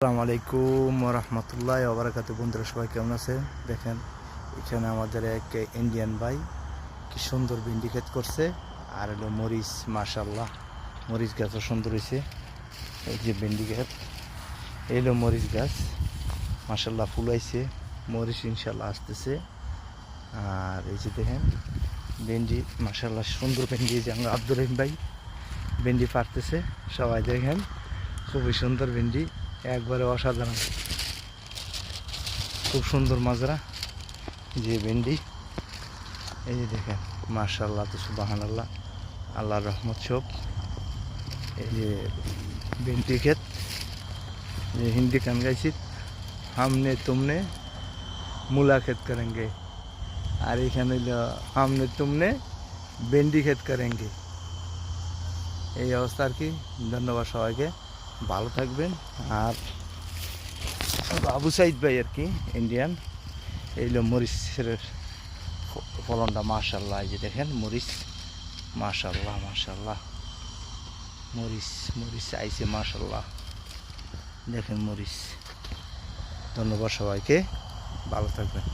আসসালামু আলাইকুম ওয়া রাহমাতুল্লাহি ওয়া বারাকাতুহু। বন্ধুরা সবাই কেমন আছেন? দেখেন এখানে আমাদের এক ইন্ডিয়ান ভাই কি সুন্দর ভেন্ডি ক্ষেত করছে। আর হলো মরিচ, মাশাআল্লাহ মরিচ গাছও সুন্দর হয়েছে। এই যে ভেন্ডি ক্ষেত, এই হলো মরিচ গাছ, মাশাআল্লাহ ফুল আইছে, মরিচ ইনশাআল্লাহ আসতেছে। আর এই যে দেখেন ভেন্ডি, মাশাআল্লাহ সুন্দর ভেন্ডি। যে আমরা আব্দুর রহিম ভাই ভেন্ডি পারতেছে, সবাই দেখেন খুবই সুন্দর ভেন্ডি, একবারে অসাধারণ, খুব সুন্দর মাজরা যে ভেন্ডি। এই যে দেখেন মাশাআল্লাহ, তো সুবহানাল্লাহ, আল্লাহর রহমত সব। এই যে ভেন্ডি ক্ষেত, যে হিন্দি গান গাইছি, হামনে তুমনে মূলা ক্ষেত করেंगे, আর এখানে হামনে তুমনে ভেন্ডি ক্ষেত করেंगे। এই অবস্থা আর কি। ধন্যবাদ সবাইকে, ভালো থাকবেন। আর আবু সাইদ ভাই আর কি ইন্ডিয়ান, এইলো মরিচের ফলনটা মাশাআল্লাহ। এই যে দেখেন মরিচ, মাশাআল্লাহ মাশাআল্লাহ, মরিচ মরিচ আইছে মাশাআল্লাহ, দেখেন মরিচ। ধন্যবাদ সবাইকে, ভালো থাকবেন।